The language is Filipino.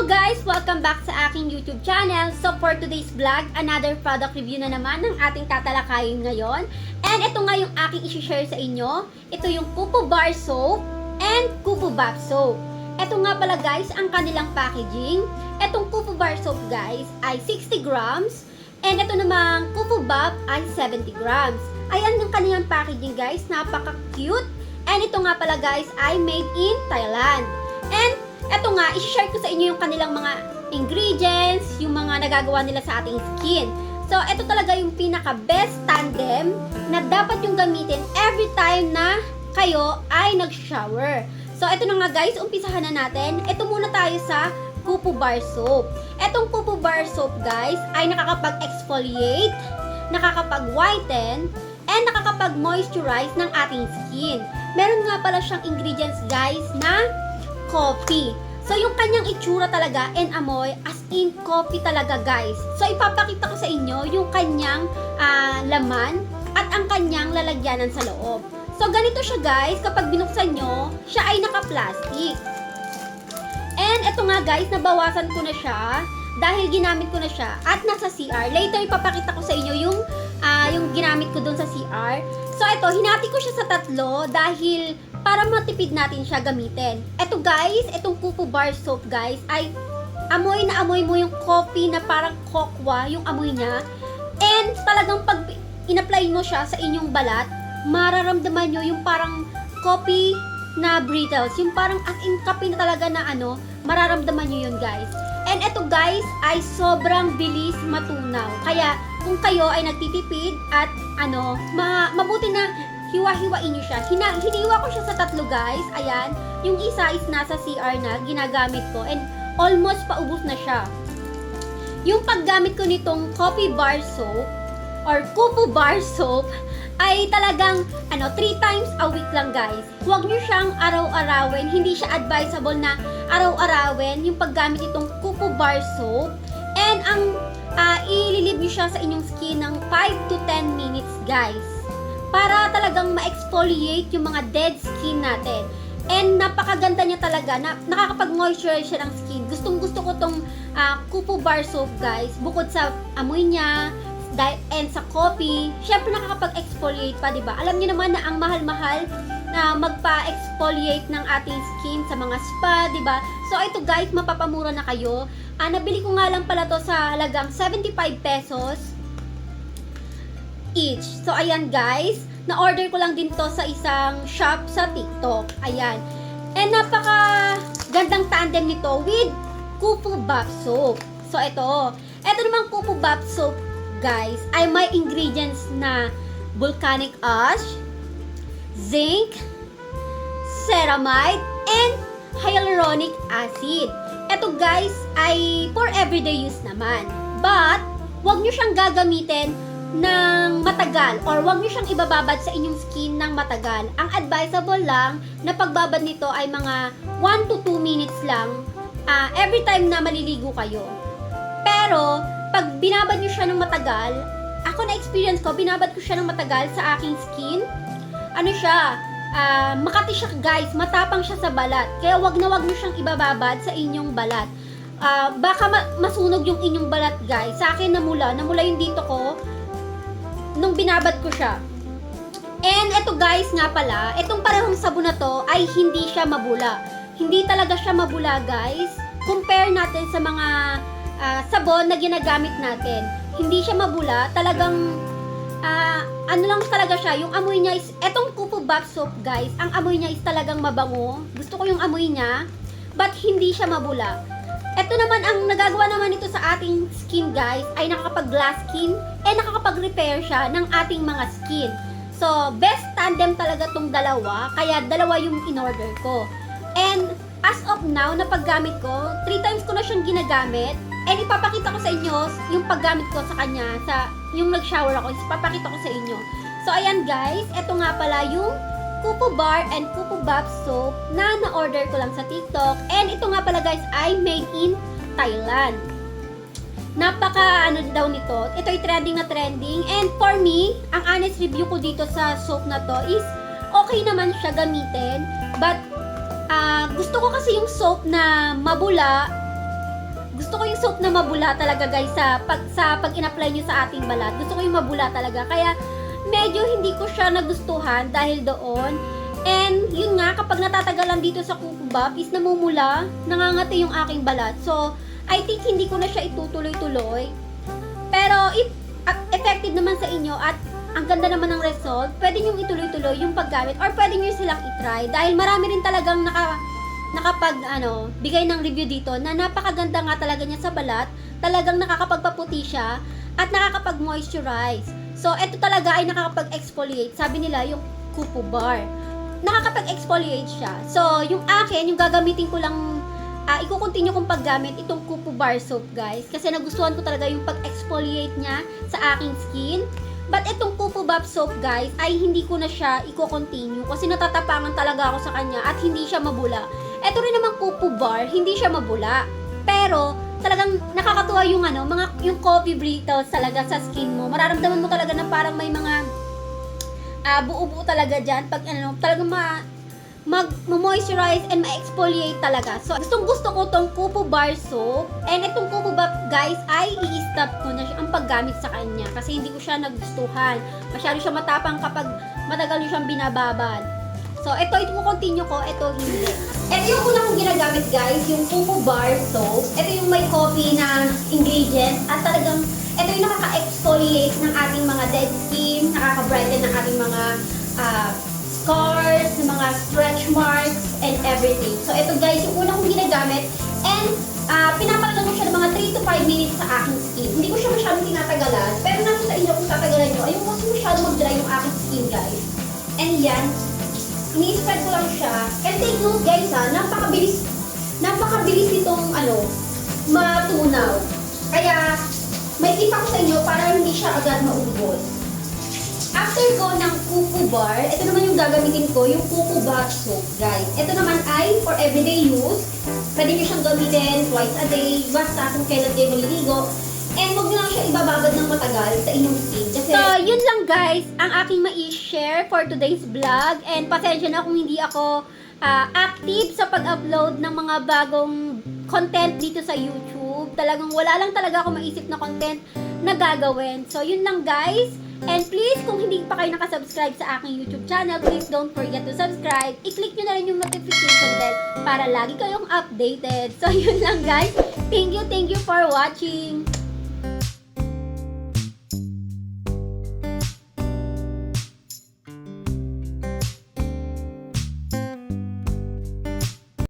Hello guys! Welcome back sa aking YouTube channel. So for today's vlog, another product review na naman ng ating tatalakayin ngayon. And ito nga yung aking isi-share sa inyo. Ito yung Kupo Bar Soap and Kupo Bath Soap. Ito nga pala guys ang kanilang packaging. Itong Kupo Bar Soap guys ay 60 grams. And ito namang Kupo Bath ay 70 grams. Ayan yung kanilang packaging guys. Napaka-cute. And ito nga pala guys ay made in Thailand. And eto nga, i-share ko sa inyo yung kanilang mga ingredients, yung mga nagagawa nila sa ating skin. So, ito talaga yung pinaka-best tandem na dapat yung gamitin every time na kayo ay nag-shower. So, ito na nga guys, umpisahan na natin. Ito muna tayo sa Kupo Bar Soap. Etong Kupo Bar Soap guys ay nakakapag-exfoliate, nakakapag-whiten, and nakakapag-moisturize ng ating skin. Meron nga pala siyang ingredients guys na coffee. So, yung kanyang itsura talaga and amoy, as in coffee talaga guys. So, ipapakita ko sa inyo yung kanyang laman at ang kanyang lalagyanan sa loob. So, ganito siya guys, kapag binuksan nyo, siya ay naka-plastic. And ito nga guys, nabawasan ko na siya dahil ginamit ko na siya at nasa CR. Later, ipapakita ko sa inyo yung ginamit ko dun sa CR. So, ito, hinati ko siya sa tatlo dahil para matipid natin siya gamitin. Ito guys, itong Kupo Bar Soap guys, ay amoy na amoy mo yung coffee na parang kokwa, yung amoy niya. And talagang pag in-apply mo siya sa inyong balat, mararamdaman nyo yung parang coffee na brittles. Yung parang as in kape na talaga na mararamdaman nyo yun guys. And ito guys, ay sobrang bilis matunaw. Kaya kung kayo ay nagtitipid at mabuti na hiwa-hiwain nyo siya. Hiniwa ko siya sa tatlo guys. Ayan. Yung isa is nasa CR na ginagamit ko. And almost paubos na siya. Yung paggamit ko nitong Coffee Bar Soap or Kupo Bar Soap ay talagang 3 times a week lang guys. Huwag nyo siyang araw-arawin. Hindi siya advisable na araw-arawin yung paggamit itong Kupo Bar Soap. And ang ililib nyo siya sa inyong skin ng 5 to 10 minutes guys. Para talagang ma-exfoliate yung mga dead skin natin. And napakaganda niya talaga, nakakapag-moisturize siya ng skin. Gustong-gusto ko tong Kupo Bar Soap guys. Bukod sa amoy niya, and sa coffee, syempre nakakapag-exfoliate pa, diba? Alam niyo naman na ang mahal-mahal na magpa-exfoliate ng ating skin sa mga spa, diba? So ito guys, mapapamura na kayo. Nabili ko nga lang pala to sa halagang 75 pesos each. So, ayan guys. Na-order ko lang din to sa isang shop sa TikTok. Ayan. And napaka gandang tandem nito with Kupo Bath Soap. So, ito. Ito namang Kupo Bath Soap, guys, ay may ingredients na volcanic ash, zinc, ceramide, and hyaluronic acid. Ito guys ay for everyday use naman. But, huwag nyo siyang gagamitin ng matagal or wag niyo siyang ibababad sa inyong skin ng matagal. Ang advisable lang na pagbabad nito ay mga 1 to 2 minutes lang every time na maliligo kayo. Pero pag binabad niyo siya ng matagal, ako na experience ko, binabad ko siya ng matagal sa aking skin. Makati siya guys, matapang siya sa balat. Kaya wag na wag niyo siyang ibababad sa inyong balat. Baka masunog yung inyong balat guys. Sa akin namula yung dito ko nung binabad ko siya. And eto guys nga pala, itong parehong sabon na to ay hindi siya mabula. Hindi talaga siya mabula guys. Compare natin sa mga sabon na ginagamit natin. Hindi siya mabula. Talagang lang talaga siya. Yung amoy niya is, etong Kupo Bath Soap guys, ang amoy niya is talagang mabango. Gusto ko yung amoy niya. But hindi siya mabula. Ito naman, ang nagagawa naman ito sa ating skin guys, ay nakakapag-glass skin and nakakapag-repair siya ng ating mga skin. So, best tandem talaga tong dalawa, kaya dalawa yung in-order ko. And as of now, na paggamit ko, 3 times ko na siyang ginagamit. And ipapakita ko sa inyo yung paggamit ko sa kanya, yung nag-shower ako, ipapakita ko sa inyo. So, ayan guys, ito nga pala yung Kupo Bar and Kupo Bath Soap na na-order ko lang sa TikTok. And ito nga pala guys ay made in Thailand. Napaka daw nito. Ito ay trending na trending. And for me, ang honest review ko dito sa soap na to is okay naman siya gamitin. But gusto ko kasi yung soap na mabula Gusto ko yung soap na mabula talaga guys sa pag in-apply nyo sa ating balat. Gusto ko yung mabula talaga. Kaya medyo hindi ko siya nagustuhan dahil doon. And yun nga, kapag natatagalan dito sa Kuko Buff is namumula, nangangati yung aking balat. So, I think hindi ko na siya itutuloy-tuloy. Pero if effective naman sa inyo at ang ganda naman ng result, pwede nyo ituloy-tuloy yung paggamit or pwede nyo silang itry. Dahil marami rin talagang bigay ng review dito na napakaganda nga talaga niya sa balat. Talagang nakakapagpaputi siya at nakakapag-moisturize. So, ito talaga ay nakakapag-exfoliate. Sabi nila, yung Kuko Bar. Nakakapag-exfoliate siya. So, yung akin, yung gagamitin ko lang, i-continue kong paggamit itong Kuko Bar Soap, guys. Kasi nagustuhan ko talaga yung pag-exfoliate niya sa aking skin. But itong Kuko Buff Soap, guys, ay hindi ko na siya i-continue kasi natatapangan talaga ako sa kanya at hindi siya mabula. Ito rin naman Kuko Bar, hindi siya mabula. Pero, talagang nakakatuwa yung yung coffee brittles talaga sa skin mo. Mararamdaman mo talaga na parang may mga buo-buo talaga dyan. Pag talagang mag-moisturize and ma-exfoliate talaga. So, gustong-gusto ko tong Kuko Bar Soap. And itong Kuko Buff, guys, ay i-stop ko na siya ang paggamit sa kanya. Kasi hindi ko siya nagustuhan. Masyado siya matapang kapag matagal nyo siyang binababad. So, ito continue ko, ito hindi. Ito yung una kong ginagamit, guys, yung Kuko Bar Soap. Ito yung may coffee na ingredients at talagang ito yung nakaka-exfoliate ng ating mga dead skin, nakaka-brighten ng ating mga scars, mga stretch marks, and everything. So, ito guys, yung una kong ginagamit and pinapalagan ko siya ng mga 3 to 5 minutes sa aking skin. Hindi ko siya masyadong tinatagalan, pero nasa sa inyo kung tatagalan nyo, ayun kasi masyadong mag-dry yung aking skin, guys. And yan, ini-spread ko lang siya. And take note guys napakabilis itong matunaw. Kaya, may tip ako sa inyo para hindi siya agad maubos. After ko ng Kuko Bar, ito naman yung gagamitin ko, yung Kuko Buff Soap, guys. Ito naman ay for everyday use. Pwede nyo siyang gamitin twice a day, basta kung kailan kayo maliligo. And huwag nyo lang siya ibababad ng matagal sa inyong skin. Kasi so, yun lang guys, ang aking mai-share for today's vlog. And pasensya na kung hindi ako active sa pag-upload ng mga bagong content dito sa YouTube. Talagang wala lang talaga ako maisip na content na gagawin. So, yun lang guys. And please, kung hindi pa kayo nakasubscribe sa aking YouTube channel, please don't forget to subscribe. I-click nyo na rin yung notification bell para lagi kayong updated. So, yun lang guys. Thank you for watching.